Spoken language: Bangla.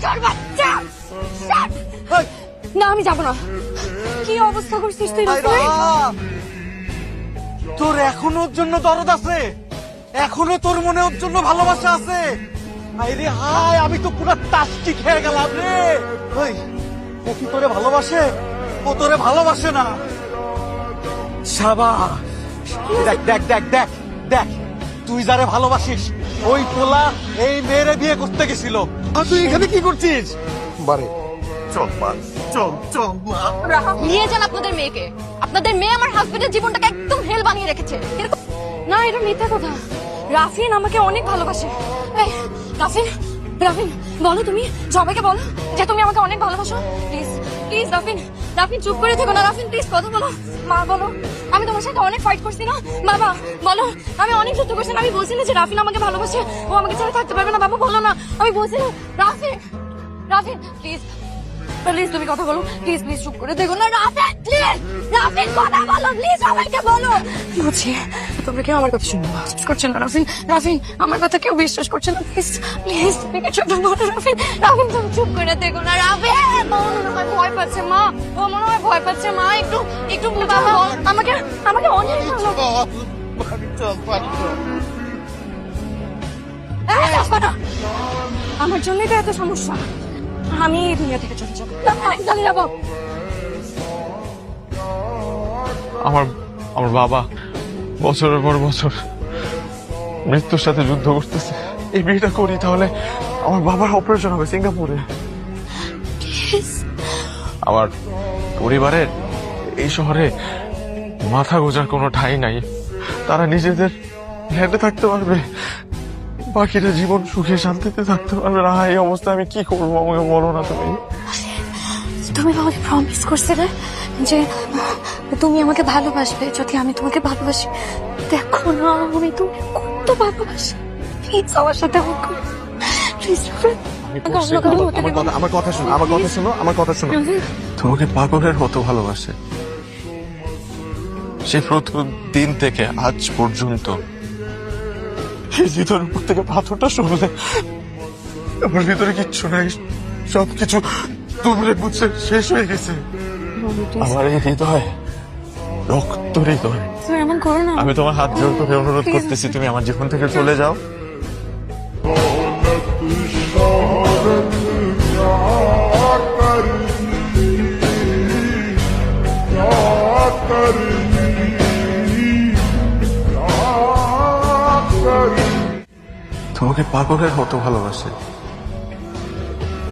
তোর বাচ্চা না, আমি যাবো না। কি অবস্থা করছিস তুই? তোর এখনো ওর জন্য দরদ আছে, এখনো তোর মনে ওর জন্য ভালোবাসা আছে। আরে হায়, আমি তো পুরো টাস্টি খেয়ে গেলাম রে। ওই ও কি তোরে ভালোবাসে? ও তোরে ভালোবাসে না। শাবাশ, দেখ দেখ দেখ দেখ দেখ, তুই যারে ভালোবাসিস ওই পোলা এই মেয়েরে বিয়ে করতে গেছিল, আর তুই এখানে কি করছিস? বারে চল মা, চল চল মা। নিয়ে যান আপনাদের মেয়েকে। আপনাদের মেয়ে আমার হাজবেন্ডের জীবনটাকে একদম হেল বানিয়ে রেখেছে। না, এটা মিথ্যা কথা। রাফিন আমাকে অনেক ভালোবাসে। এই রাফিন, রাফিন বলো, তুমি সবাইকে বলো যে তুমি আমাকে অনেক ভালোবাসো। প্লিজ প্লিজ রাফিন, রাফিন চুপ করে থেকো না। রাফিন প্লিজ কথা বলো। মা বলো, আমি তোমার সাথে অনেক ফাইট করছি না। বাবা বলো, আমি অনেক যুদ্ধ করছি না। আমি বলছি না যে রাফিন আমাকে ভালোবাসে, ও আমাকে ছেড়ে থাকতে পারবে না। বাবা বলো না, আমি বলছি না। রাফিন, রাফিন প্লিজ প্লিজ তুমি কথা বলো। প্লিজ প্লিজ চুপ করে দেখো না। রাফিন প্লিজ, রাফিন কথা বলো প্লিজ, সবাইকে বলো। বুঝছি তোমরা কেউ আমার কথা শুনবে না, বিশ্বাস করছেন না। রাফিন, রাফিন আমার কথা কেউ বিশ্বাস করছে না। প্লিজ প্লিজ তুমি ছোট বলো। রাফিন, রাফিন তুমি চুপ করে দেখো না। রাফিন ও মনে হয় ভয় পাচ্ছে। মা ও মনে হয় ভয় পাচ্ছে। মা একটু একটু বাবা আমাকে আমাকে অনেক ভালো। আমার জন্যই তো এত সমস্যা। আমি এই দুনিয়া থেকে চলে যাবো, চলে যাবো। আমার বাবা বছরের পর বছর মৃত্যুর সাথে যুদ্ধ করতেছে। এই বিয়েটা করি তাহলে আমার বাবার অপারেশন হবে সিঙ্গাপুরে। আমার পরিবারের এই শহরে মাথা গোজার কোনো ঠাঁই নাই। তারা নিজেদের হেঁটে থাকতে পারবে, বাকিটা জীবন সুখে শান্তিতে থাকতে পারবে না। এই অবস্থা আমি কি করবো আমাকে বলো না। তুমি আমাকে প্রমিস করছিলে যে তুমি আমাকে ভালোবাসবে যদি আমি তোমাকে ভালোবাসি। দেখো না আমি তুমি কত ভালোবাসি। প্লিজ আমার সাথে প্লিজ। আমার কথা শোনো, আমার কথা শোনো, আমার কথা শোনো। তোমাকে পাগলের মতো ভালোবাসে। সে প্রথম দিন থেকে আজ পর্যন্ত হৃদয়ের উপর থেকে পাথরটা সরলে আমার ভিতরে কিচ্ছু নাই, সবকিছু তোমরা বুঝছে শেষ হয়ে গেছে। আমার এই হৃদয় রক্ত হৃদয়। তুমি এমন করো না। আমি তোমার হাত জোর করে অনুরোধ করতেছি, তুমি আমার জীবন থেকে চলে যাও। তোমাকে পাগলের মতো ভালোবাসে।